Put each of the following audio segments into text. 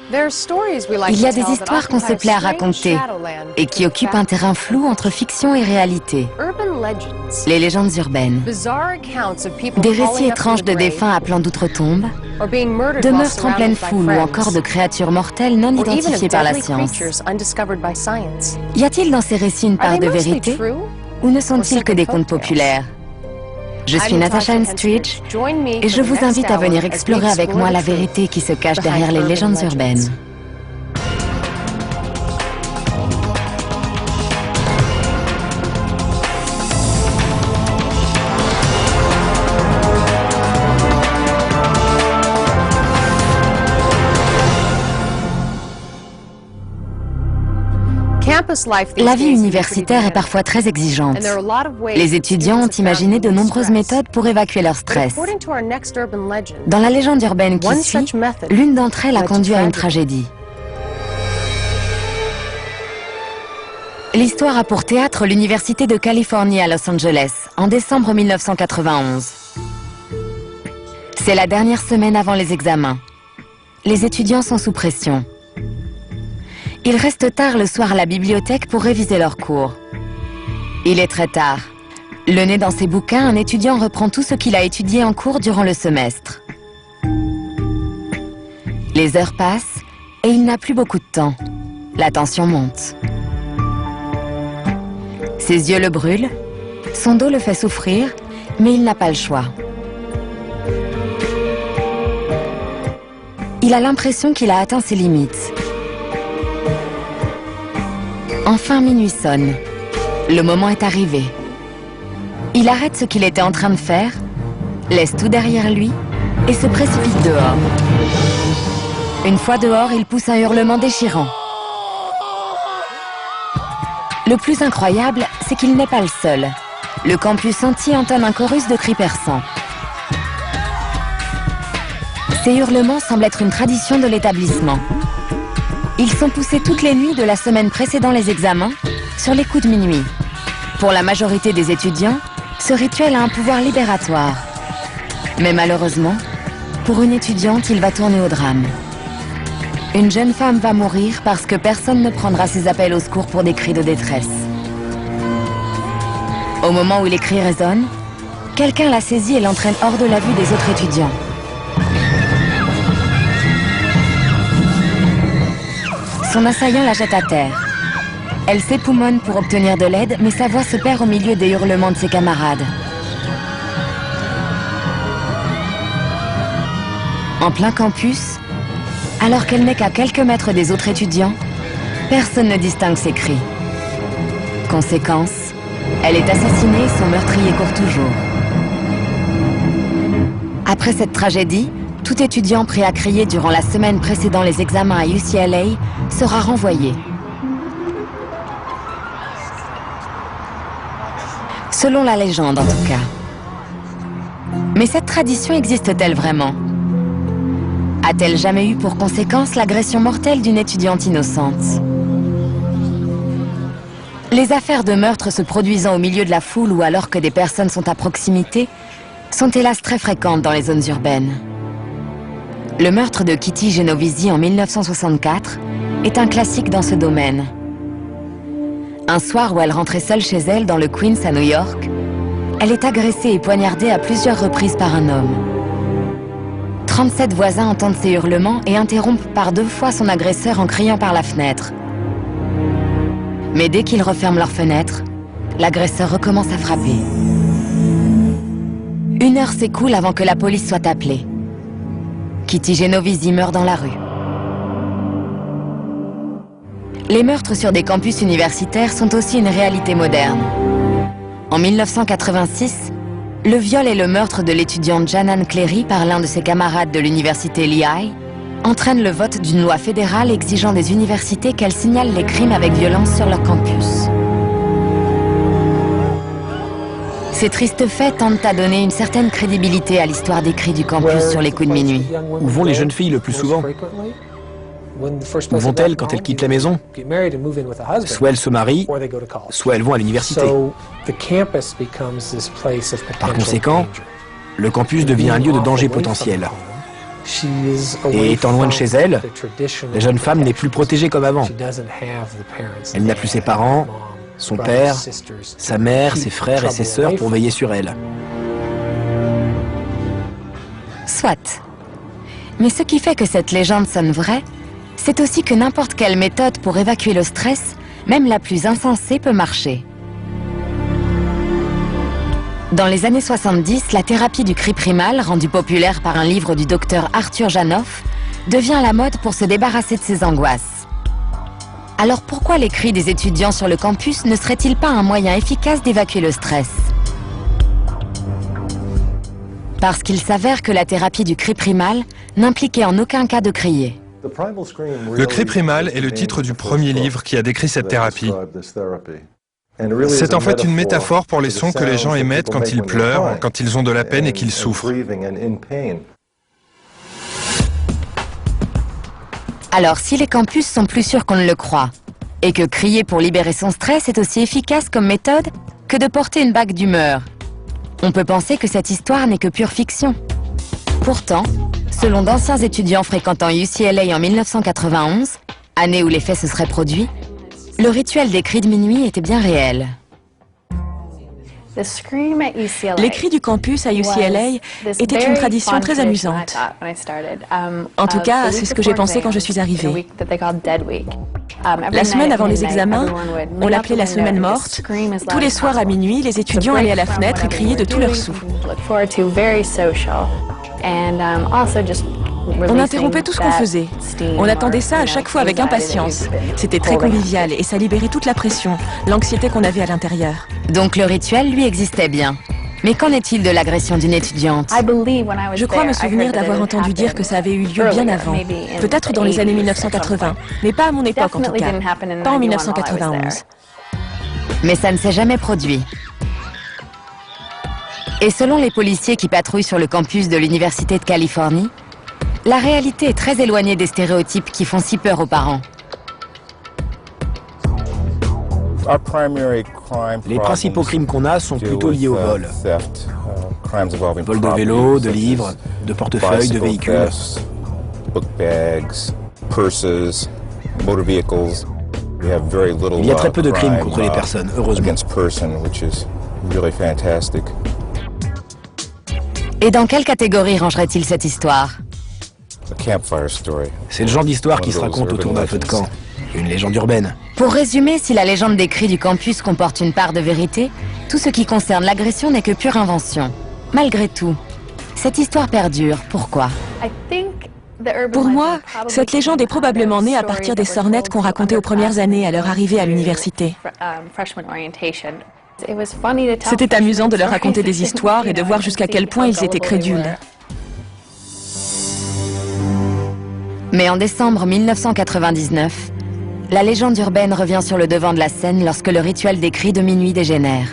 Il y a des histoires qu'on se plaît à raconter et qui occupent un terrain flou entre fiction et réalité. Les légendes urbaines. Des récits étranges de défunts appelant d'outre-tombe, de meurtres en pleine foule ou encore de créatures mortelles non identifiées par la science. Y a-t-il dans ces récits une part de vérité ou ne sont-ils que des contes populaires? Je suis Natasha Henstridge et je vous invite à venir explorer avec moi la vérité qui se cache derrière les légendes urbaines. La vie universitaire est parfois très exigeante. Les étudiants ont imaginé de nombreuses méthodes pour évacuer leur stress. Dans la légende urbaine qui suit, l'une d'entre elles a conduit à une tragédie. L'histoire a pour théâtre l'Université de Californie à Los Angeles, en décembre 1991. C'est la dernière semaine avant les examens. Les étudiants sont sous pression. Ils restent tard le soir à la bibliothèque pour réviser leurs cours. Il est très tard. Le nez dans ses bouquins, un étudiant reprend tout ce qu'il a étudié en cours durant le semestre. Les heures passent et il n'a plus beaucoup de temps. La tension monte. Ses yeux le brûlent, son dos le fait souffrir, mais il n'a pas le choix. Il a l'impression qu'il a atteint ses limites. Enfin, minuit sonne. Le moment est arrivé. Il arrête ce qu'il était en train de faire, laisse tout derrière lui et se précipite dehors. Une fois dehors, il pousse un hurlement déchirant. Le plus incroyable, c'est qu'il n'est pas le seul. Le campus entier entonne un chorus de cris perçants. Ces hurlements semblent être une tradition de l'établissement. Ils sont poussés toutes les nuits de la semaine précédant les examens, sur les coups de minuit. Pour la majorité des étudiants, ce rituel a un pouvoir libératoire. Mais malheureusement, pour une étudiante, il va tourner au drame. Une jeune femme va mourir parce que personne ne prendra ses appels au secours pour des cris de détresse. Au moment où les cris résonnent, quelqu'un la saisit et l'entraîne hors de la vue des autres étudiants. Son assaillant la jette à terre. Elle s'époumonne pour obtenir de l'aide, mais sa voix se perd au milieu des hurlements de ses camarades. En plein campus, alors qu'elle n'est qu'à quelques mètres des autres étudiants, personne ne distingue ses cris. Conséquence, elle est assassinée et son meurtrier court toujours. Après cette tragédie, tout étudiant prêt à crier durant la semaine précédant les examens à UCLA sera renvoyé. Selon la légende en tout cas. Mais cette tradition existe-t-elle vraiment? A-t-elle jamais eu pour conséquence l'agression mortelle d'une étudiante innocente? Les affaires de meurtre se produisant au milieu de la foule ou alors que des personnes sont à proximité sont hélas très fréquentes dans les zones urbaines. Le meurtre de Kitty Genovese en 1964 est un classique dans ce domaine. Un soir où elle rentrait seule chez elle dans le Queens à New York, elle est agressée et poignardée à plusieurs reprises par un homme. 37 voisins entendent ses hurlements et interrompent par 2 fois son agresseur en criant par la fenêtre. Mais dès qu'ils referment leur fenêtre, l'agresseur recommence à frapper. 1 heure s'écoule avant que la police soit appelée. Kitty Genovese meurt dans la rue. Les meurtres sur des campus universitaires sont aussi une réalité moderne. En 1986, le viol et le meurtre de l'étudiante Janan Clery par l'un de ses camarades de l'université Lehigh entraînent le vote d'une loi fédérale exigeant des universités qu'elles signalent les crimes avec violence sur leur campus. Ces tristes faits tentent à donner une certaine crédibilité à l'histoire des cris du campus sur les coups de minuit. Où vont les jeunes filles le plus souvent? Où vont-elles quand elles quittent la maison? Soit elles se marient, soit elles vont à l'université. Par conséquent, le campus devient un lieu de danger potentiel. Et étant loin de chez elle, la jeune femme n'est plus protégée comme avant. Elle n'a plus ses parents, son père, sa mère, ses frères et ses sœurs pour veiller sur elle. Soit. Mais ce qui fait que cette légende sonne vraie, c'est aussi que n'importe quelle méthode pour évacuer le stress, même la plus insensée, peut marcher. Dans les années 70, la thérapie du cri primal, rendue populaire par un livre du docteur Arthur Janov, devient la mode pour se débarrasser de ses angoisses. Alors pourquoi les cris des étudiants sur le campus ne seraient-ils pas un moyen efficace d'évacuer le stress? Parce qu'il s'avère que la thérapie du cri primal n'impliquait en aucun cas de crier. Le cri primal est le titre du premier livre qui a décrit cette thérapie. C'est en fait une métaphore pour les sons que les gens émettent quand ils pleurent, quand ils ont de la peine et qu'ils souffrent. Alors si les campus sont plus sûrs qu'on ne le croit, et que crier pour libérer son stress est aussi efficace comme méthode que de porter une bague d'humeur, on peut penser que cette histoire n'est que pure fiction. Pourtant, selon d'anciens étudiants fréquentant UCLA en 1991, année où les faits se seraient produits, le rituel des cris de minuit était bien réel. Les cris du campus à UCLA étaient une tradition très amusante. En tout cas, c'est ce que j'ai pensé quand je suis arrivée. La semaine avant les examens, on l'appelait la semaine morte. Tous les soirs à minuit, les étudiants allaient à la fenêtre et criaient de tout leur sou. On interrompait tout ce qu'on faisait. On attendait ça à chaque fois avec impatience. C'était très convivial et ça libérait toute la pression, l'anxiété qu'on avait à l'intérieur. Donc le rituel, lui, existait bien. Mais qu'en est-il de l'agression d'une étudiante? Je crois me souvenir d'avoir entendu dire que ça avait eu lieu bien avant, peut-être dans les années 1980, mais pas à mon époque en tout cas, pas en 1991. Mais ça ne s'est jamais produit. Et selon les policiers qui patrouillent sur le campus de l'Université de Californie, la réalité est très éloignée des stéréotypes qui font si peur aux parents. Les principaux crimes qu'on a sont plutôt liés au vol. Vol de vélo, de livres, de portefeuilles, de véhicules. Il y a très peu de crimes contre les personnes, heureusement. Et dans quelle catégorie rangerait-il cette histoire? C'est le genre d'histoire qui se raconte autour d'un feu de camp. Une légende urbaine. Pour résumer, si la légende des cris du campus comporte une part de vérité, tout ce qui concerne l'agression n'est que pure invention. Malgré tout, cette histoire perdure. Pourquoi? Pour moi, cette légende est probablement née à partir des sornettes qu'on racontait aux premières années à leur arrivée à l'université. C'était amusant de leur raconter des histoires et de voir jusqu'à quel point ils étaient crédules. Mais en décembre 1999, la légende urbaine revient sur le devant de la scène lorsque le rituel des cris de minuit dégénère.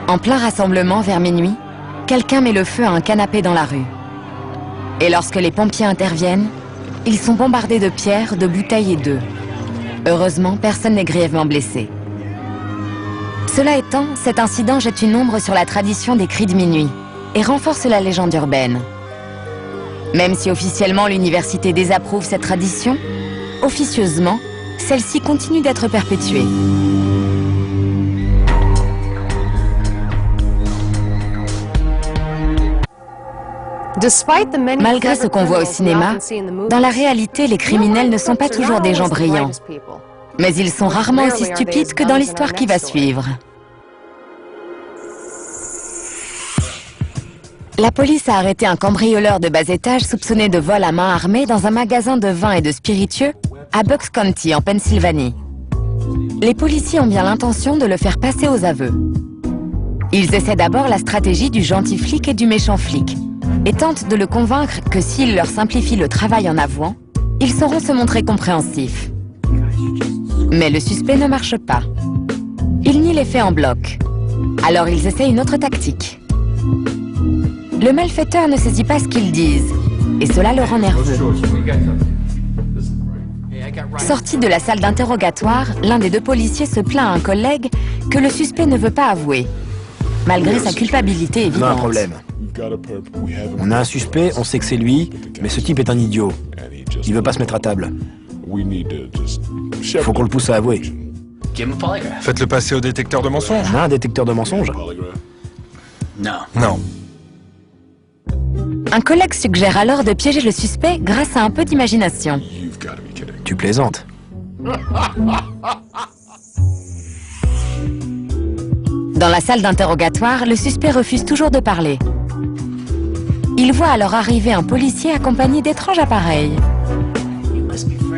En plein rassemblement vers minuit, quelqu'un met le feu à un canapé dans la rue. Et lorsque les pompiers interviennent, ils sont bombardés de pierres, de bouteilles et d'œufs. Heureusement, personne n'est grièvement blessé. Cela étant, cet incident jette une ombre sur la tradition des cris de minuit et renforce la légende urbaine. Même si officiellement l'université désapprouve cette tradition, officieusement, celle-ci continue d'être perpétuée. Malgré ce qu'on voit au cinéma, dans la réalité, les criminels ne sont pas toujours des gens brillants. Mais ils sont rarement aussi stupides que dans l'histoire qui va suivre. La police a arrêté un cambrioleur de bas étage soupçonné de vol à main armée dans un magasin de vin et de spiritueux à Bucks County, en Pennsylvanie. Les policiers ont bien l'intention de le faire passer aux aveux. Ils essaient d'abord la stratégie du gentil flic et du méchant flic, et tentent de le convaincre que s'ils leur simplifient le travail en avouant, ils sauront se montrer compréhensifs. Mais le suspect ne marche pas. Il nie les faits en bloc. Alors ils essaient une autre tactique. Le malfaiteur ne saisit pas ce qu'ils disent, et cela le rend nerveux. Sorti de la salle d'interrogatoire, l'un des deux policiers se plaint à un collègue que le suspect ne veut pas avouer, malgré sa culpabilité évidente. On a un problème. On a un suspect, on sait que c'est lui, mais ce type est un idiot. Il veut pas se mettre à table. Faut qu'on le pousse à avouer. Faites-le passer au détecteur de mensonges. On a un détecteur de mensonges? Non. Un collègue suggère alors de piéger le suspect grâce à un peu d'imagination. Tu plaisantes. Dans la salle d'interrogatoire, le suspect refuse toujours de parler. Il voit alors arriver un policier accompagné d'étranges appareils.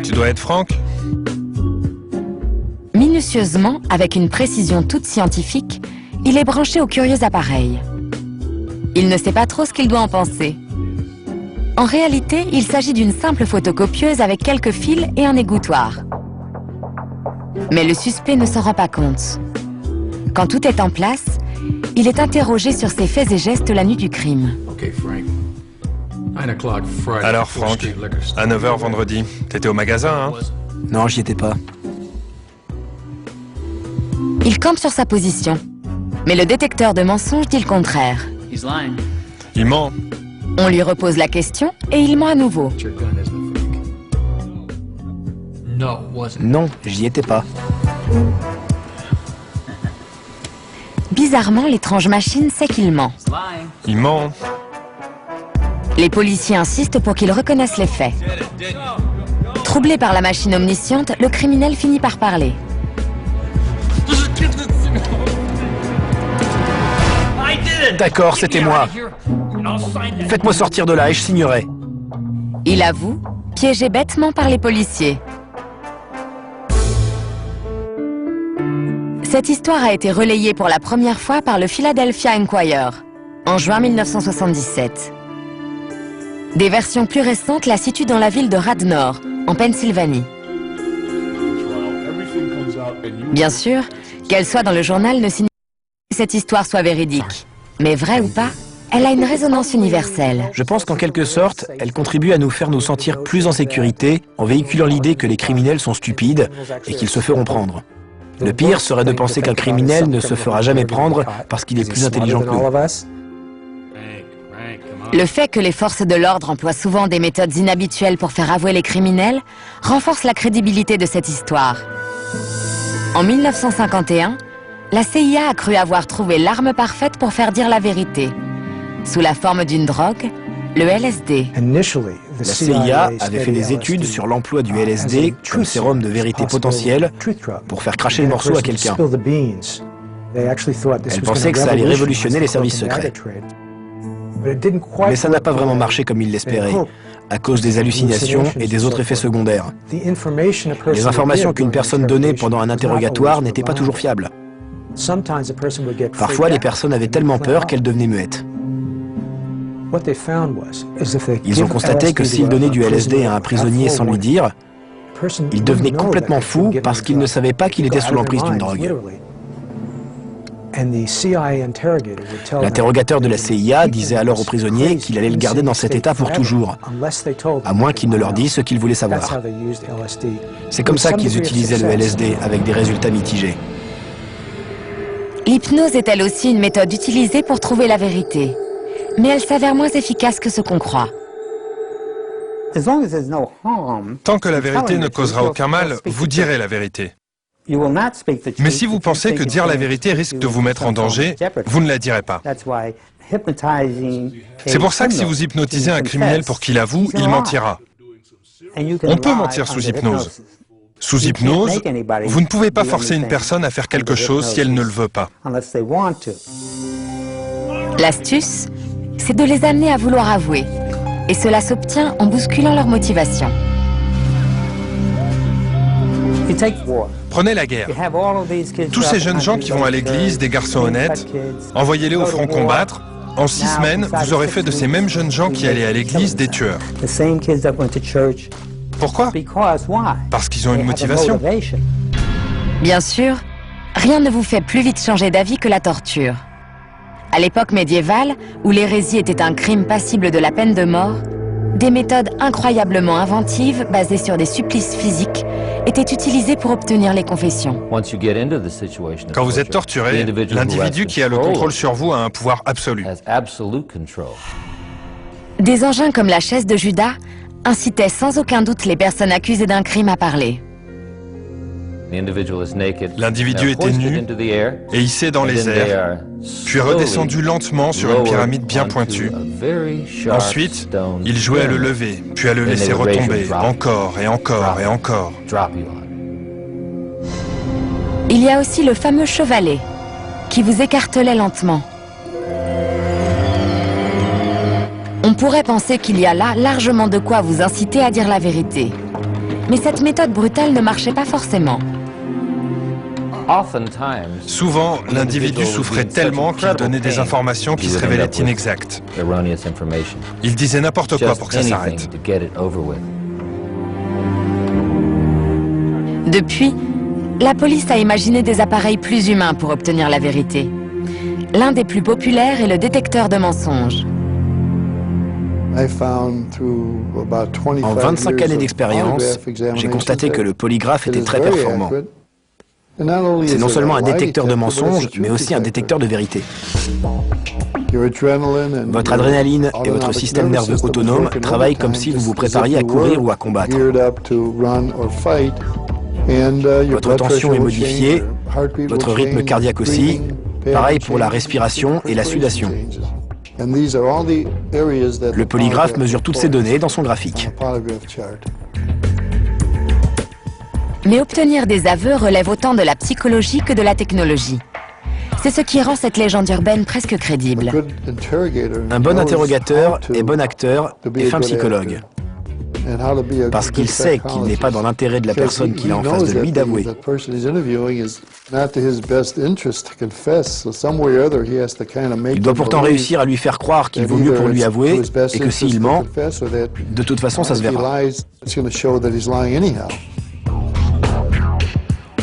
Tu dois être Frank? Minutieusement, avec une précision toute scientifique, il est branché au curieux appareil. Il ne sait pas trop ce qu'il doit en penser. En réalité, il s'agit d'une simple photocopieuse avec quelques fils et un égouttoir. Mais le suspect ne s'en rend pas compte. Quand tout est en place, il est interrogé sur ses faits et gestes la nuit du crime. Alors Frank, à 9h vendredi, t'étais au magasin, hein? Non, j'y étais pas. Il campe sur sa position. Mais le détecteur de mensonges dit le contraire. Il ment. On lui repose la question et il ment à nouveau. Non, j'y étais pas. Bizarrement, l'étrange machine sait qu'il ment. Il ment. Les policiers insistent pour qu'ils reconnaissent les faits. Troublé par la machine omnisciente, le criminel finit par parler. D'accord, c'était moi. Faites-moi sortir de là et je signerai. Il avoue, piégé bêtement par les policiers. Cette histoire a été relayée pour la première fois par le Philadelphia Inquirer, en juin 1977. Des versions plus récentes la situent dans la ville de Radnor, en Pennsylvanie. Bien sûr, qu'elle soit dans le journal ne signifie pas que cette histoire soit véridique. Mais vraie ou pas, elle a une résonance universelle. Je pense qu'en quelque sorte, elle contribue à nous faire nous sentir plus en sécurité en véhiculant l'idée que les criminels sont stupides et qu'ils se feront prendre. Le pire serait de penser qu'un criminel ne se fera jamais prendre parce qu'il est plus intelligent que nous. Le fait que les forces de l'ordre emploient souvent des méthodes inhabituelles pour faire avouer les criminels renforce la crédibilité de cette histoire. En 1951, la CIA a cru avoir trouvé l'arme parfaite pour faire dire la vérité, sous la forme d'une drogue, le LSD. La CIA avait fait des études sur l'emploi du LSD comme sérum de vérité potentielle pour faire cracher le morceau à quelqu'un. Elle pensait que ça allait révolutionner les services secrets. Mais ça n'a pas vraiment marché comme ils l'espéraient, à cause des hallucinations et des autres effets secondaires. Les informations qu'une personne donnait pendant un interrogatoire n'étaient pas toujours fiables. Parfois, les personnes avaient tellement peur qu'elles devenaient muettes. Ils ont constaté que s'ils donnaient du LSD à un prisonnier sans lui dire, il devenait complètement fou parce qu'il ne savait pas qu'il était sous l'emprise d'une drogue. L'interrogateur de la CIA disait alors aux prisonniers qu'il allait le garder dans cet état pour toujours, à moins qu'il ne leur dise ce qu'il voulait savoir. C'est comme ça qu'ils utilisaient le LSD avec des résultats mitigés. L'hypnose est elle aussi une méthode utilisée pour trouver la vérité. Mais elle s'avère moins efficace que ce qu'on croit. Tant que la vérité ne causera aucun mal, vous direz la vérité. Mais si vous pensez que dire la vérité risque de vous mettre en danger, vous ne la direz pas. C'est pour ça que si vous hypnotisez un criminel pour qu'il avoue, il mentira. On peut mentir sous hypnose. Sous hypnose, vous ne pouvez pas forcer une personne à faire quelque chose si elle ne le veut pas. L'astuce, c'est de les amener à vouloir avouer. Et cela s'obtient en bousculant leur motivation. Prenez la guerre. Tous ces jeunes gens qui vont à l'église, des garçons honnêtes, envoyez-les au front combattre. En 6 semaines, vous aurez fait de ces mêmes jeunes gens qui allaient à l'église des tueurs. Pourquoi? Parce qu'ils ont une motivation. Bien sûr, rien ne vous fait plus vite changer d'avis que la torture. À l'époque médiévale, où l'hérésie était un crime passible de la peine de mort, des méthodes incroyablement inventives, basées sur des supplices physiques, était utilisé pour obtenir les confessions. Quand vous êtes torturé, l'individu qui a le contrôle sur vous a un pouvoir absolu. Des engins comme la chaise de Judas incitaient sans aucun doute les personnes accusées d'un crime à parler. L'individu était nu et hissé dans les airs, puis redescendu lentement sur une pyramide bien pointue. Ensuite, il jouait à le lever, puis à le laisser retomber, encore et encore et encore. Il y a aussi le fameux chevalet, qui vous écartelait lentement. On pourrait penser qu'il y a là largement de quoi vous inciter à dire la vérité. Mais cette méthode brutale ne marchait pas forcément. Souvent, l'individu souffrait tellement qu'il donnait des informations qui se révélaient inexactes. Il disait n'importe quoi pour que ça s'arrête. Depuis, la police a imaginé des appareils plus humains pour obtenir la vérité. L'un des plus populaires est le détecteur de mensonges. En 25 années d'expérience, j'ai constaté que le polygraphe était très performant. C'est non seulement un détecteur de mensonges, mais aussi un détecteur de vérité. Votre adrénaline et votre système nerveux autonome travaillent comme si vous vous prépariez à courir ou à combattre. Votre tension est modifiée, votre rythme cardiaque aussi, pareil pour la respiration et la sudation. Le polygraphe mesure toutes ces données dans son graphique. Mais obtenir des aveux relève autant de la psychologie que de la technologie. C'est ce qui rend cette légende urbaine presque crédible. Un bon interrogateur est bon acteur et fin psychologue. Parce qu'il sait qu'il n'est pas dans l'intérêt de la personne qu'il a en face de lui d'avouer. Il doit pourtant réussir à lui faire croire qu'il vaut mieux pour lui avouer et que s'il ment, de toute façon ça se verra.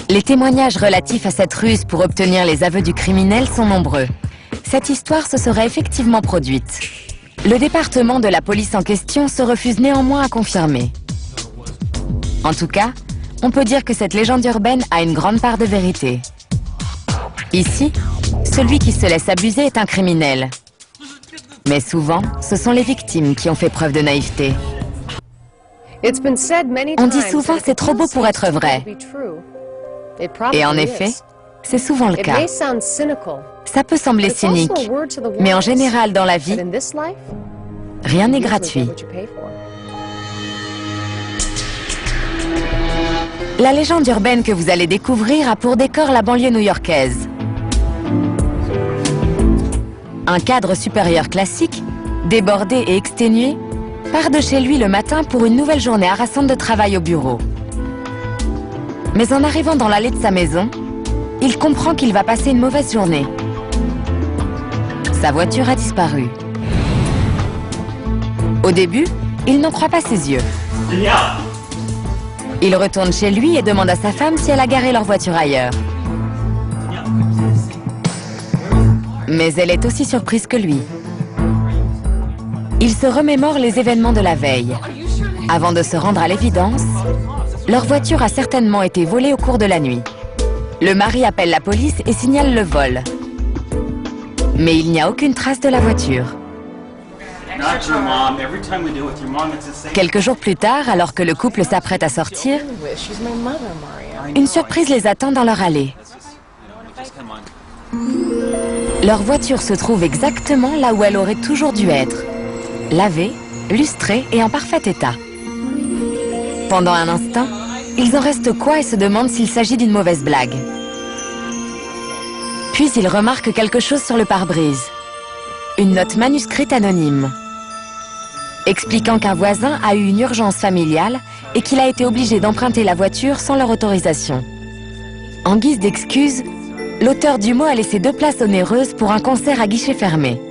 Les témoignages relatifs à cette ruse pour obtenir les aveux du criminel sont nombreux. Cette histoire se serait effectivement produite. Le département de la police en question se refuse néanmoins à confirmer. En tout cas, on peut dire que cette légende urbaine a une grande part de vérité. Ici, celui qui se laisse abuser est un criminel. Mais souvent, ce sont les victimes qui ont fait preuve de naïveté. On dit souvent c'est trop beau pour être vrai. Et en effet, c'est souvent le cas. Ça peut sembler cynique, mais en général dans la vie, rien n'est gratuit. La légende urbaine que vous allez découvrir a pour décor la banlieue new-yorkaise. Un cadre supérieur classique, débordé et exténué, part de chez lui le matin pour une nouvelle journée harassante de travail au bureau. Mais en arrivant dans l'allée de sa maison, il comprend qu'il va passer une mauvaise journée. Sa voiture a disparu. Au début, il n'en croit pas ses yeux. Il retourne chez lui et demande à sa femme si elle a garé leur voiture ailleurs. Mais elle est aussi surprise que lui. Il se remémore les événements de la veille. Avant de se rendre à l'évidence, leur voiture a certainement été volée au cours de la nuit. Le mari appelle la police et signale le vol. Mais il n'y a aucune trace de la voiture. Quelques jours plus tard, alors que le couple s'apprête à sortir, une surprise les attend dans leur allée. Leur voiture se trouve exactement là où elle aurait toujours dû être. Lavée, lustrée et en parfait état. Pendant un instant, ils en restent quoi et se demandent s'il s'agit d'une mauvaise blague. Puis ils remarquent quelque chose sur le pare-brise. Une note manuscrite anonyme, expliquant qu'un voisin a eu une urgence familiale et qu'il a été obligé d'emprunter la voiture sans leur autorisation. En guise d'excuse, l'auteur du mot a laissé 2 places onéreuses pour un concert à guichet fermé.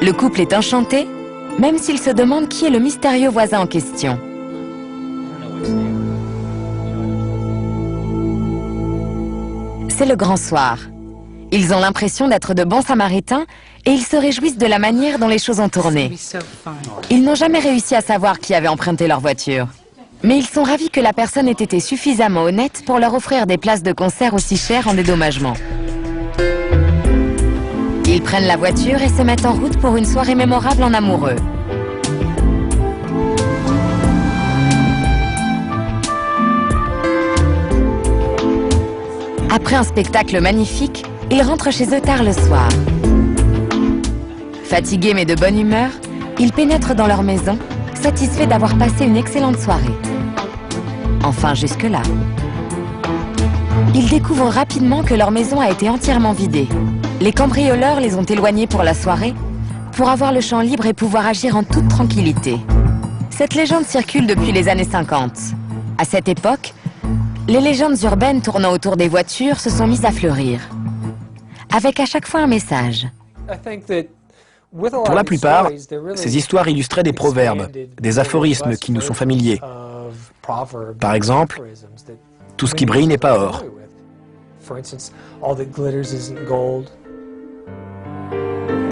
Le couple est enchanté, même s'il se demande qui est le mystérieux voisin en question. C'est le grand soir. Ils ont l'impression d'être de bons samaritains et ils se réjouissent de la manière dont les choses ont tourné. Ils n'ont jamais réussi à savoir qui avait emprunté leur voiture. Mais ils sont ravis que la personne ait été suffisamment honnête pour leur offrir des places de concert aussi chères en dédommagement. Ils prennent la voiture et se mettent en route pour une soirée mémorable en amoureux. Après un spectacle magnifique, ils rentrent chez eux tard le soir. Fatigués mais de bonne humeur, ils pénètrent dans leur maison, satisfaits d'avoir passé une excellente soirée. Enfin, jusque-là. Ils découvrent rapidement que leur maison a été entièrement vidée. Les cambrioleurs les ont éloignés pour la soirée, pour avoir le champ libre et pouvoir agir en toute tranquillité. Cette légende circule depuis les années 50. À cette époque, les légendes urbaines tournant autour des voitures se sont mises à fleurir, avec à chaque fois un message. Pour la plupart, ces histoires illustraient des proverbes, des aphorismes qui nous sont familiers. Par exemple, tout ce qui brille n'est pas or.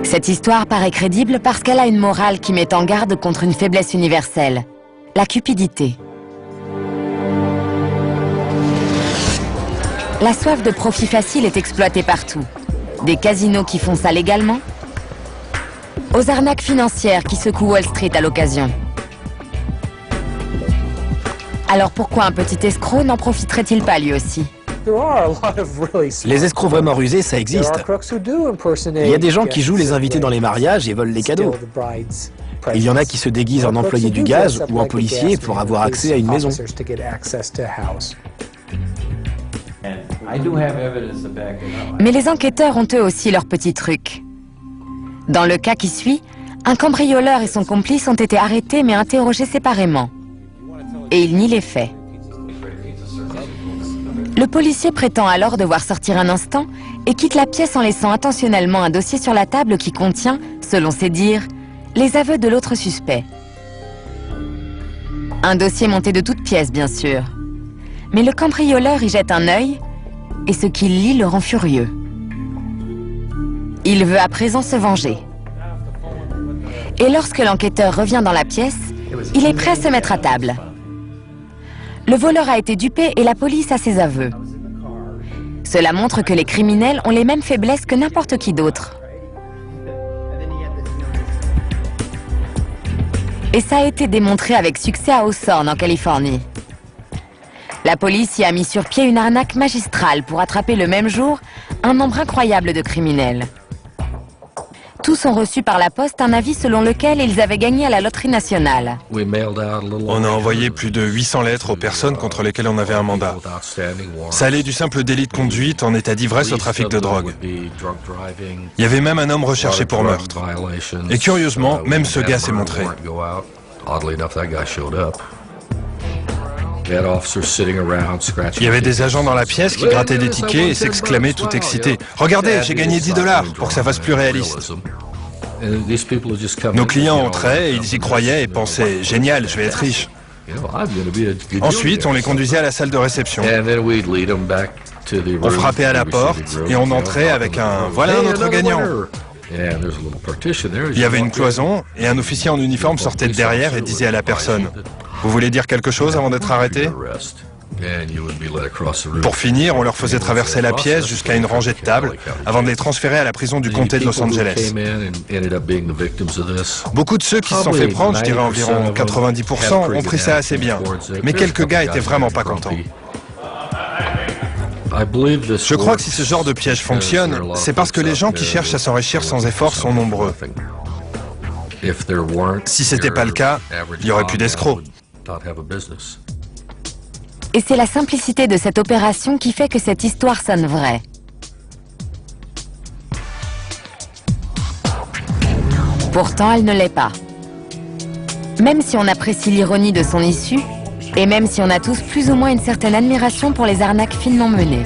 Cette histoire paraît crédible parce qu'elle a une morale qui met en garde contre une faiblesse universelle, la cupidité. La soif de profit facile est exploitée partout. Des casinos qui font ça légalement, aux arnaques financières qui secouent Wall Street à l'occasion. Alors pourquoi un petit escroc n'en profiterait-il pas lui aussi? Les escrocs vraiment rusés, ça existe. Il y a des gens qui jouent les invités dans les mariages et volent les cadeaux. Il y en a qui se déguisent en employés du gaz ou en policiers pour avoir accès à une maison. Mais les enquêteurs ont eux aussi leurs petits trucs. Dans le cas qui suit, un cambrioleur et son complice ont été arrêtés mais interrogés séparément. Et ils nient les faits. Le policier prétend alors devoir sortir un instant et quitte la pièce en laissant intentionnellement un dossier sur la table qui contient, selon ses dires, les aveux de l'autre suspect. Un dossier monté de toutes pièces, bien sûr. Mais le cambrioleur y jette un œil et ce qu'il lit le rend furieux. Il veut à présent se venger. Et lorsque l'enquêteur revient dans la pièce, il est prêt à se mettre à table. Le voleur a été dupé et la police a ses aveux. Cela montre que les criminels ont les mêmes faiblesses que n'importe qui d'autre. Et ça a été démontré avec succès à Hawthorne, en Californie. La police y a mis sur pied une arnaque magistrale pour attraper le même jour un nombre incroyable de criminels. Tous ont reçu par la poste un avis selon lequel ils avaient gagné à la loterie nationale. On a envoyé plus de 800 lettres aux personnes contre lesquelles on avait un mandat. Ça allait du simple délit de conduite en état d'ivresse au trafic de drogue. Il y avait même un homme recherché pour meurtre. Et curieusement, même ce gars s'est montré. Il y avait des agents dans la pièce qui grattaient des tickets et s'exclamaient tout excités. « Regardez, j'ai gagné 10 $ pour que ça fasse plus réaliste. » Nos clients entraient, ils y croyaient et pensaient « Génial, je vais être riche. » Ensuite, on les conduisait à la salle de réception. On frappait à la porte et on entrait avec un « Voilà notre gagnant !» Il y avait une cloison et un officier en uniforme sortait de derrière et disait à la personne « Vous voulez dire quelque chose avant d'être arrêté ?» Pour finir, on leur faisait traverser la pièce jusqu'à une rangée de tables avant de les transférer à la prison du comté de Los Angeles. Beaucoup de ceux qui se sont fait prendre, je dirais environ 90%, ont pris ça assez bien. Mais quelques gars étaient vraiment pas contents. Je crois que si ce genre de piège fonctionne, c'est parce que les gens qui cherchent à s'enrichir sans effort sont nombreux. Si c'était pas le cas, il n'y aurait plus d'escrocs. Et c'est la simplicité de cette opération qui fait que cette histoire sonne vraie. Pourtant, elle ne l'est pas. Même si on apprécie l'ironie de son issue, et même si on a tous plus ou moins une certaine admiration pour les arnaques finement menées.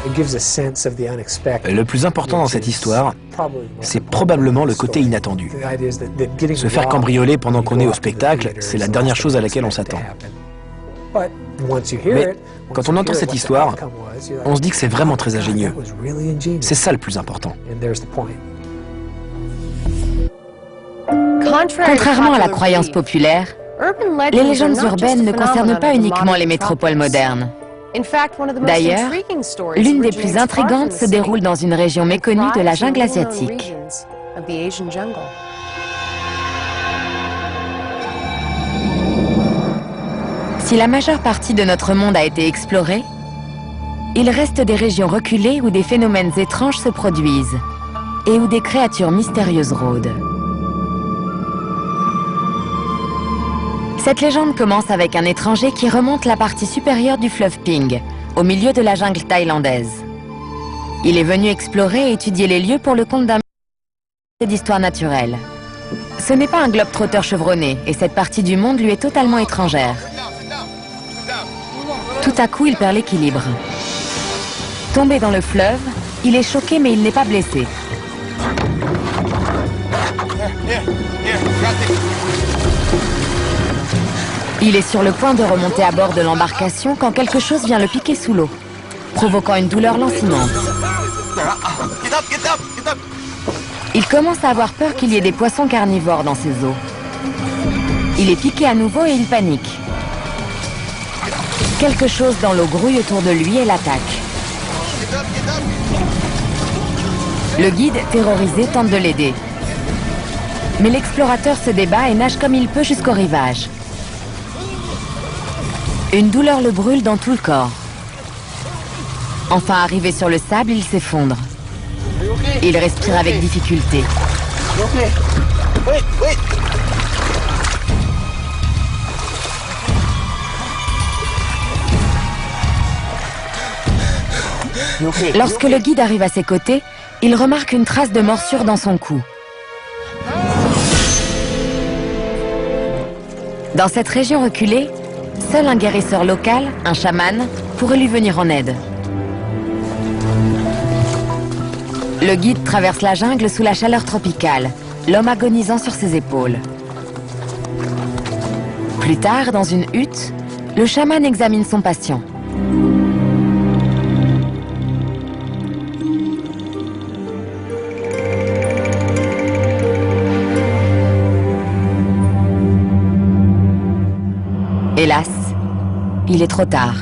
Le plus important dans cette histoire, c'est probablement le côté inattendu. Se faire cambrioler pendant qu'on est au spectacle, c'est la dernière chose à laquelle on s'attend. Mais quand on entend cette histoire, on se dit que c'est vraiment très ingénieux. C'est ça le plus important. Contrairement à la croyance populaire, Les légendes urbaines ne concernent pas uniquement les métropoles modernes. D'ailleurs, l'une des plus intrigantes se déroule dans une région méconnue de la jungle asiatique. Si la majeure partie de notre monde a été explorée, il reste des régions reculées où des phénomènes étranges se produisent et où des créatures mystérieuses rôdent. Cette légende commence avec un étranger qui remonte la partie supérieure du fleuve Ping, au milieu de la jungle thaïlandaise. Il est venu explorer et étudier les lieux pour le compte d'un musée d'histoire naturelle. Ce n'est pas un globe-trotteur chevronné et cette partie du monde lui est totalement étrangère. Tout à coup, il perd l'équilibre. Tombé dans le fleuve, il est choqué mais il n'est pas blessé. Il est sur le point de remonter à bord de l'embarcation quand quelque chose vient le piquer sous l'eau, provoquant une douleur lancinante. Il commence à avoir peur qu'il y ait des poissons carnivores dans ses eaux. Il est piqué à nouveau et il panique. Quelque chose dans l'eau grouille autour de lui et l'attaque. Le guide, terrorisé, tente de l'aider. Mais l'explorateur se débat et nage comme il peut jusqu'au rivage. Une douleur le brûle dans tout le corps. Enfin arrivé sur le sable, il s'effondre. Il respire avec difficulté. Lorsque le guide arrive à ses côtés, il remarque une trace de morsure dans son cou. Dans cette région reculée, seul un guérisseur local, un chaman, pourrait lui venir en aide. Le guide traverse la jungle sous la chaleur tropicale, l'homme agonisant sur ses épaules. Plus tard, dans une hutte, le chaman examine son patient. Hélas, il est trop tard.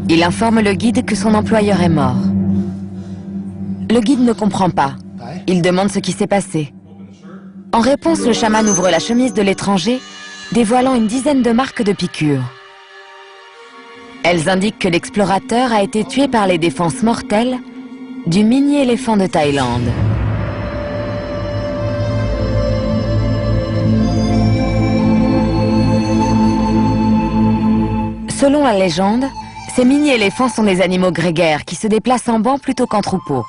Il informe le guide que son employeur est mort. Le guide ne comprend pas. Il demande ce qui s'est passé. En réponse, le chaman ouvre la chemise de l'étranger, dévoilant une dizaine de marques de piqûres. Elles indiquent que l'explorateur a été tué par les défenses mortelles du mini-éléphant de Thaïlande. Selon la légende, ces mini-éléphants sont des animaux grégaires qui se déplacent en banc plutôt qu'en troupeau.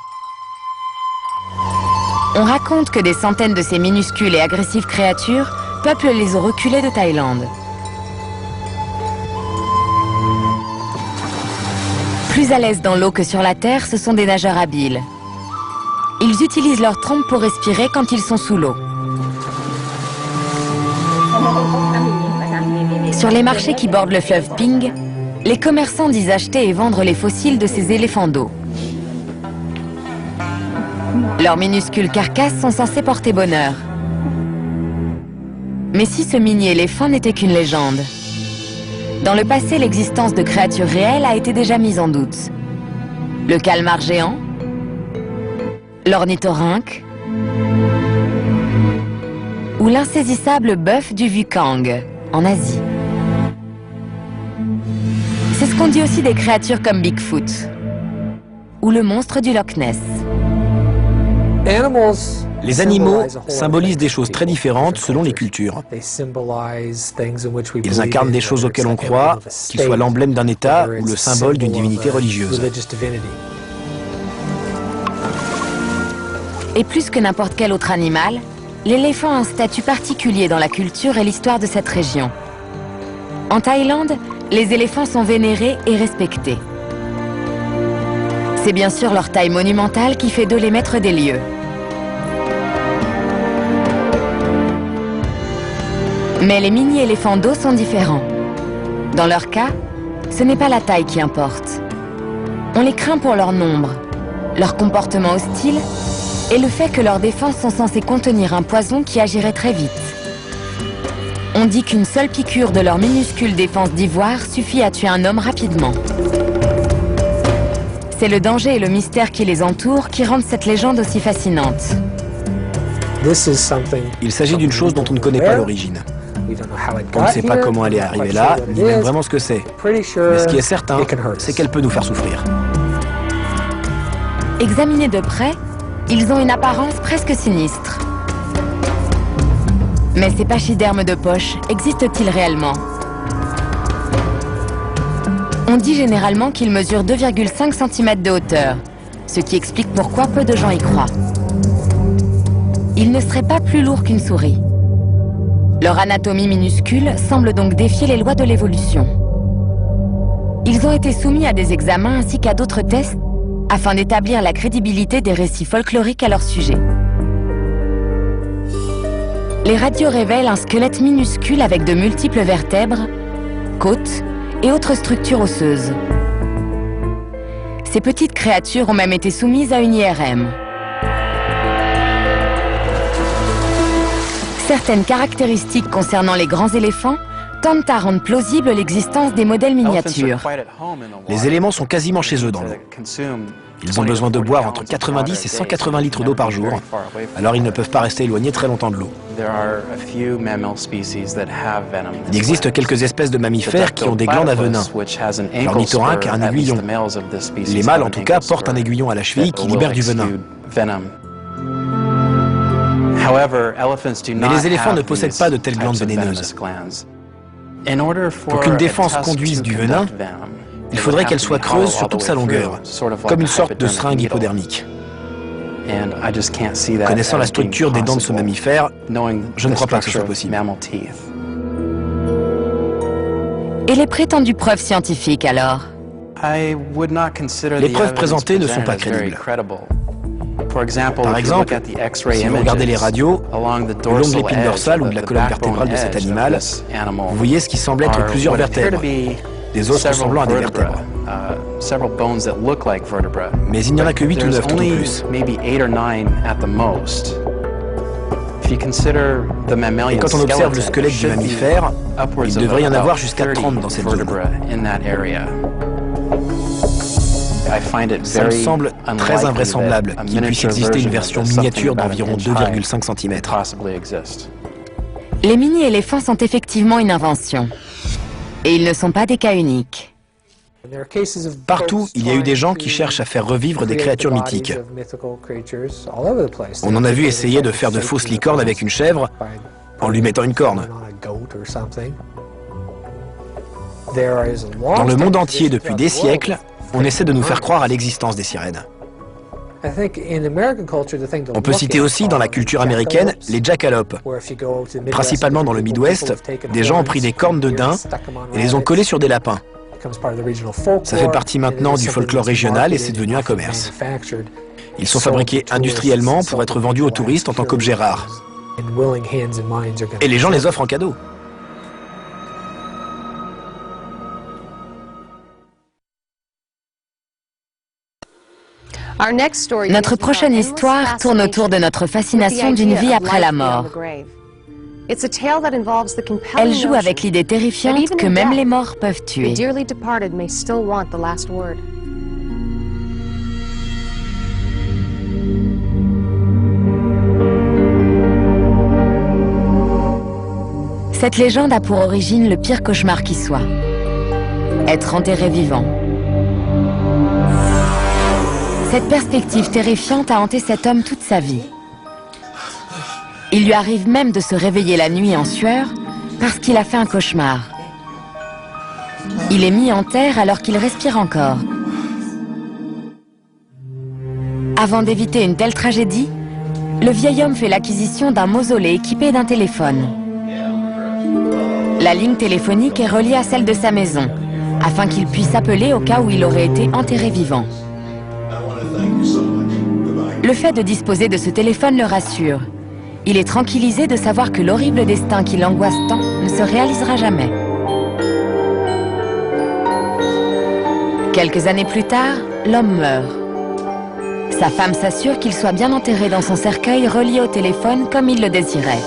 On raconte que des centaines de ces minuscules et agressives créatures peuplent les eaux reculées de Thaïlande. Plus à l'aise dans l'eau que sur la terre, ce sont des nageurs habiles. Ils utilisent leur trompe pour respirer quand ils sont sous l'eau. Sur les marchés qui bordent le fleuve Ping, les commerçants disent acheter et vendre les fossiles de ces éléphants d'eau. Leurs minuscules carcasses sont censées porter bonheur. Mais si ce mini-éléphant n'était qu'une légende? Dans le passé, l'existence de créatures réelles a été déjà mise en doute. Le calmar géant, l'ornithorynque ou l'insaisissable bœuf du Vukang, en Asie. C'est ce qu'on dit aussi des créatures comme Bigfoot ou le monstre du Loch Ness. Les animaux symbolisent des choses très différentes selon les cultures. Ils incarnent des choses auxquelles on croit, qu'ils soient l'emblème d'un État ou le symbole d'une divinité religieuse. Et plus que n'importe quel autre animal, l'éléphant a un statut particulier dans la culture et l'histoire de cette région. En Thaïlande, les éléphants sont vénérés et respectés. C'est bien sûr leur taille monumentale qui fait d'eux les maîtres des lieux. Mais les mini-éléphants d'eau sont différents. Dans leur cas, ce n'est pas la taille qui importe. On les craint pour leur nombre, leur comportement hostile et le fait que leurs défenses sont censées contenir un poison qui agirait très vite. On dit qu'une seule piqûre de leur minuscule défense d'ivoire suffit à tuer un homme rapidement. C'est le danger et le mystère qui les entourent qui rendent cette légende aussi fascinante. Il s'agit d'une chose dont on ne connaît pas l'origine. On ne sait pas comment elle est arrivée là, ni même vraiment ce que c'est. Mais ce qui est certain, c'est qu'elle peut nous faire souffrir. Examinés de près, ils ont une apparence presque sinistre. Mais ces pachydermes de poche existent-ils réellement? On dit généralement qu'ils mesurent 2,5 cm de hauteur, ce qui explique pourquoi peu de gens y croient. Ils ne seraient pas plus lourds qu'une souris. Leur anatomie minuscule semble donc défier les lois de l'évolution. Ils ont été soumis à des examens ainsi qu'à d'autres tests afin d'établir la crédibilité des récits folkloriques à leur sujet. Les radios révèlent un squelette minuscule avec de multiples vertèbres, côtes et autres structures osseuses. Ces petites créatures ont même été soumises à une IRM. Certaines caractéristiques concernant les grands éléphants tentent à rendre plausible l'existence des modèles miniatures. Les éléments sont quasiment chez eux dans l'eau. Ils ont besoin de boire entre 90 et 180 litres d'eau par jour, alors ils ne peuvent pas rester éloignés très longtemps de l'eau. Il existe quelques espèces de mammifères qui ont des glandes à venin. L'ornithorynque a un aiguillon. Les mâles, en tout cas, portent un aiguillon à la cheville qui libère du venin. Mais les éléphants ne possèdent pas de telles glandes vénéneuses. Pour qu'une défense conduise du venin, il faudrait qu'elle soit creuse sur toute sa longueur, comme une sorte de seringue hypodermique. Connaissant la structure des dents de ce mammifère, je ne crois pas que ce soit possible. Et les prétendues preuves scientifiques alors? Les preuves présentées ne sont pas crédibles. Par exemple, si vous regardez les radios, le long de l'épine dorsale ou de la colonne vertébrale de cet animal, vous voyez ce qui semble être plusieurs vertèbres, des os ressemblant à des vertèbres. Mais il n'y en a que 8 ou 9 tout au plus. Et quand on observe le squelette du mammifère, il devrait y en avoir jusqu'à 30 dans cette zone. Ça me semble très invraisemblable qu'il puisse exister une version miniature d'environ 2,5 cm. Les mini-éléphants sont effectivement une invention. Et ils ne sont pas des cas uniques. Partout, il y a eu des gens qui cherchent à faire revivre des créatures mythiques. On en a vu essayer de faire de fausses licornes avec une chèvre en lui mettant une corne. Dans le monde entier, depuis des siècles, on essaie de nous faire croire à l'existence des sirènes. On peut citer aussi dans la culture américaine les jackalopes. Principalement dans le Midwest, des gens ont pris des cornes de daim et les ont collées sur des lapins. Ça fait partie maintenant du folklore régional et c'est devenu un commerce. Ils sont fabriqués industriellement pour être vendus aux touristes en tant qu'objets rares. Et les gens les offrent en cadeau. Notre prochaine histoire tourne autour de notre fascination d'une vie après la mort. Elle joue avec l'idée terrifiante que même les morts peuvent tuer. Cette légende a pour origine le pire cauchemar qui soit. Être enterré vivant. Cette perspective terrifiante a hanté cet homme toute sa vie. Il lui arrive même de se réveiller la nuit en sueur parce qu'il a fait un cauchemar. Il est mis en terre alors qu'il respire encore. Avant d'éviter une telle tragédie, le vieil homme fait l'acquisition d'un mausolée équipé d'un téléphone. La ligne téléphonique est reliée à celle de sa maison, afin qu'il puisse appeler au cas où il aurait été enterré vivant. Le fait de disposer de ce téléphone le rassure. Il est tranquillisé de savoir que l'horrible destin qui l'angoisse tant ne se réalisera jamais. Quelques années plus tard, l'homme meurt. Sa femme s'assure qu'il soit bien enterré dans son cercueil relié au téléphone comme il le désirait.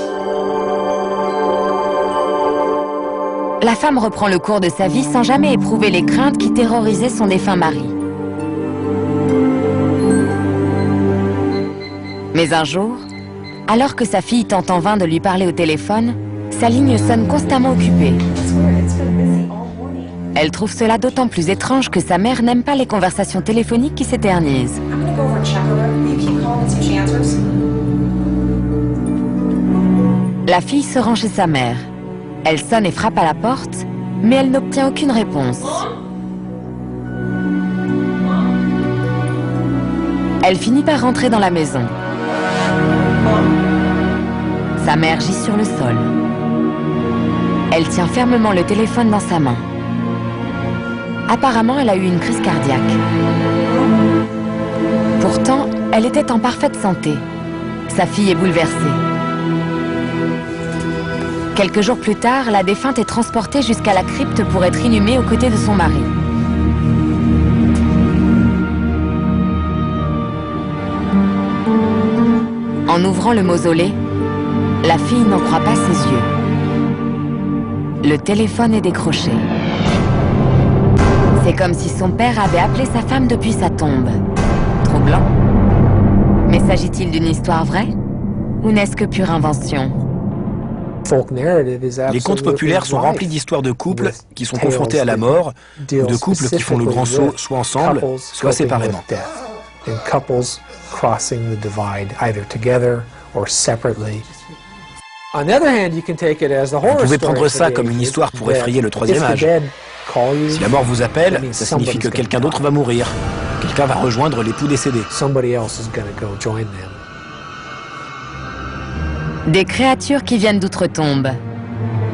la femme reprend le cours de sa vie sans jamais éprouver les craintes qui terrorisaient son défunt mari. Mais un jour, alors que sa fille tente en vain de lui parler au téléphone, sa ligne sonne constamment occupée. Elle trouve cela d'autant plus étrange que sa mère n'aime pas les conversations téléphoniques qui s'éternisent. La fille se rend chez sa mère. Elle sonne et frappe à la porte, mais elle n'obtient aucune réponse. Elle finit par rentrer dans la maison. Sa mère gît sur le sol. Elle tient fermement le téléphone dans sa main. Apparemment, elle a eu une crise cardiaque. Pourtant, elle était en parfaite santé. Sa fille est bouleversée. Quelques jours plus tard, la défunte est transportée jusqu'à la crypte pour être inhumée aux côtés de son mari. En ouvrant le mausolée, la fille n'en croit pas ses yeux. Le téléphone est décroché. C'est comme si son père avait appelé sa femme depuis sa tombe. Troublant. Mais s'agit-il d'une histoire vraie? Ou n'est-ce que pure invention? Les contes populaires sont remplis d'histoires de couples qui sont confrontés à la mort, ou de couples qui font le grand saut soit ensemble, soit séparément. Vous pouvez prendre ça comme une histoire pour effrayer le troisième âge. Si la mort vous appelle, ça signifie que quelqu'un d'autre va mourir. Quelqu'un va rejoindre l'époux décédé. Des créatures qui viennent d'outre-tombe.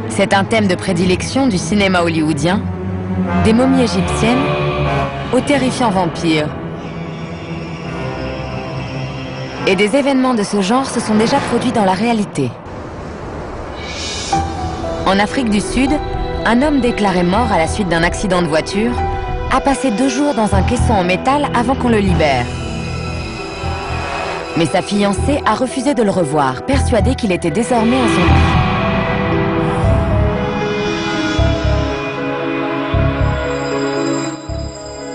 C'est un thème de prédilection du cinéma hollywoodien, des momies égyptiennes aux terrifiants vampires. Et des événements de ce genre se sont déjà produits dans la réalité. En Afrique du Sud, un homme déclaré mort à la suite d'un accident de voiture a passé 2 jours dans un caisson en métal avant qu'on le libère. Mais sa fiancée a refusé de le revoir, persuadée qu'il était désormais un zombie.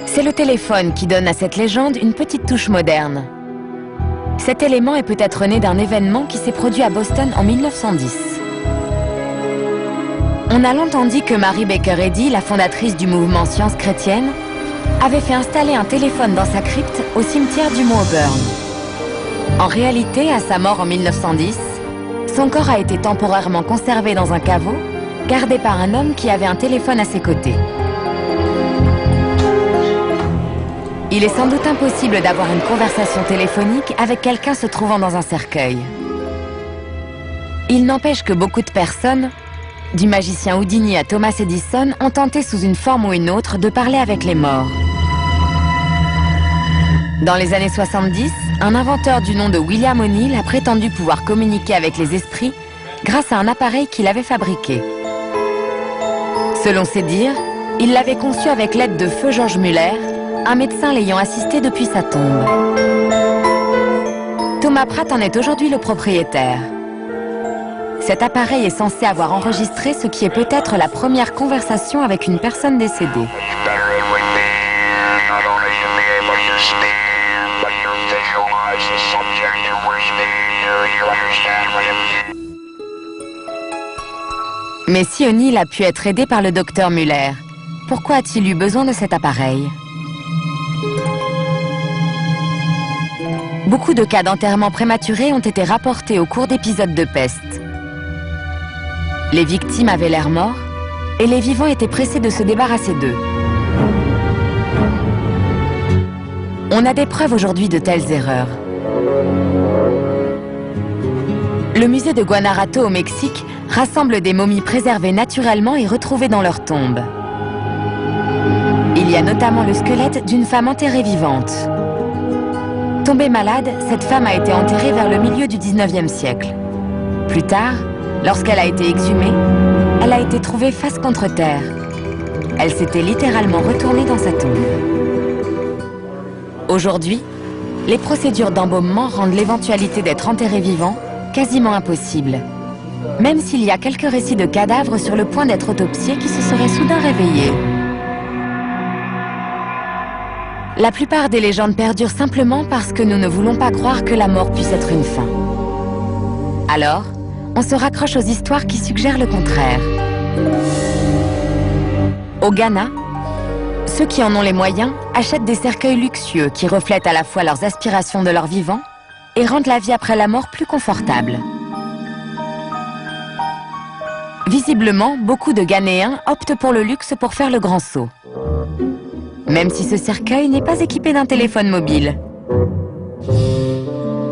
C'est le téléphone qui donne à cette légende une petite touche moderne. Cet élément est peut-être né d'un événement qui s'est produit à Boston en 1910. On a longtemps dit que Mary Baker Eddy, la fondatrice du mouvement Science chrétienne, avait fait installer un téléphone dans sa crypte au cimetière du Mont Auburn. En réalité, à sa mort en 1910, son corps a été temporairement conservé dans un caveau, gardé par un homme qui avait un téléphone à ses côtés. Il est sans doute impossible d'avoir une conversation téléphonique avec quelqu'un se trouvant dans un cercueil. Il n'empêche que beaucoup de personnes, du magicien Houdini à Thomas Edison, ont tenté sous une forme ou une autre de parler avec les morts. Dans les années 70, un inventeur du nom de William O'Neill a prétendu pouvoir communiquer avec les esprits grâce à un appareil qu'il avait fabriqué. Selon ses dires, il l'avait conçu avec l'aide de feu George Muller, un médecin l'ayant assisté depuis sa tombe. Thomas Pratt en est aujourd'hui le propriétaire. Cet appareil est censé avoir enregistré ce qui est peut-être la première conversation avec une personne décédée. Mais si O'Neill a pu être aidé par le docteur Muller, pourquoi a-t-il eu besoin de cet appareil? Beaucoup de cas d'enterrement prématuré ont été rapportés au cours d'épisodes de peste. Les victimes avaient l'air morts et les vivants étaient pressés de se débarrasser d'eux. On a des preuves aujourd'hui de telles erreurs. Le musée de Guanajuato au Mexique rassemble des momies préservées naturellement et retrouvées dans leur tombe. Il y a notamment le squelette d'une femme enterrée vivante. Tombée malade, cette femme a été enterrée vers le milieu du 19e siècle. Plus tard, lorsqu'elle a été exhumée, elle a été trouvée face contre terre. Elle s'était littéralement retournée dans sa tombe. Aujourd'hui, les procédures d'embaumement rendent l'éventualité d'être enterré vivant quasiment impossible. même s'il y a quelques récits de cadavres sur le point d'être autopsiés qui se seraient soudain réveillés. La plupart des légendes perdurent simplement parce que nous ne voulons pas croire que la mort puisse être une fin. Alors, on se raccroche aux histoires qui suggèrent le contraire. Au Ghana, ceux qui en ont les moyens achètent des cercueils luxueux qui reflètent à la fois leurs aspirations de leur vivant et rendent la vie après la mort plus confortable. Visiblement, beaucoup de Ghanéens optent pour le luxe pour faire le grand saut. Même si ce cercueil n'est pas équipé d'un téléphone mobile.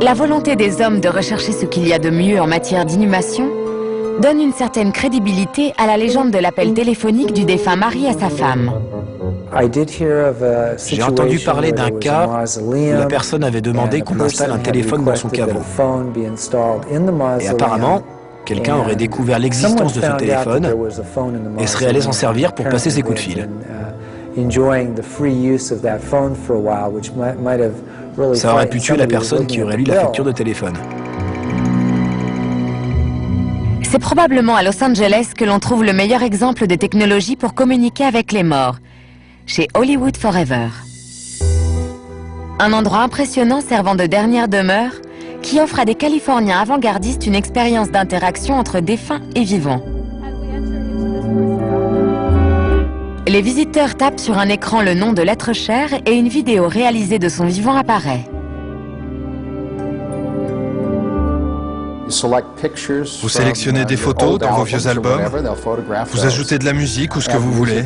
La volonté des hommes de rechercher ce qu'il y a de mieux en matière d'inhumation donne une certaine crédibilité à la légende de l'appel téléphonique du défunt mari à sa femme. J'ai entendu parler d'un cas où la personne avait demandé qu'on installe un téléphone dans son caveau. Et apparemment, quelqu'un aurait découvert l'existence de ce téléphone et serait allé s'en servir pour passer ses coups de fil. Ça aurait pu tuer la personne qui aurait lu la facture de téléphone. C'est probablement à Los Angeles que l'on trouve le meilleur exemple de technologie pour communiquer avec les morts, chez Hollywood Forever. Un endroit impressionnant servant de dernière demeure qui offre à des Californiens avant-gardistes une expérience d'interaction entre défunts et vivants. Les visiteurs tapent sur un écran le nom de l'être cher et une vidéo réalisée de son vivant apparaît. Vous sélectionnez des photos dans vos vieux albums, vous ajoutez de la musique ou ce que vous voulez.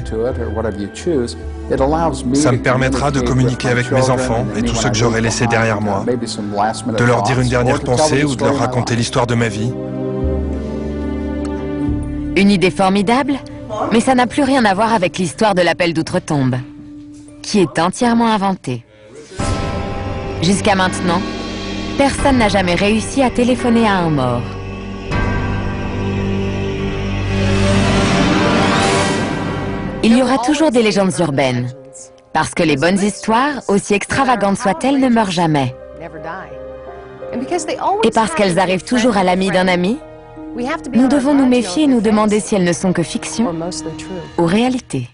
Ça me permettra de communiquer avec mes enfants et tous ceux que j'aurai laissés derrière moi, de leur dire une dernière pensée ou de leur raconter l'histoire de ma vie. Une idée formidable, mais ça n'a plus rien à voir avec l'histoire de l'appel d'outre-tombe, qui est entièrement inventée. Jusqu'à maintenant, personne n'a jamais réussi à téléphoner à un mort. Il y aura toujours des légendes urbaines, parce que les bonnes histoires, aussi extravagantes soient-elles, ne meurent jamais. Et parce qu'elles arrivent toujours à l'ami d'un ami, nous devons nous méfier et nous demander si elles ne sont que fiction ou réalité.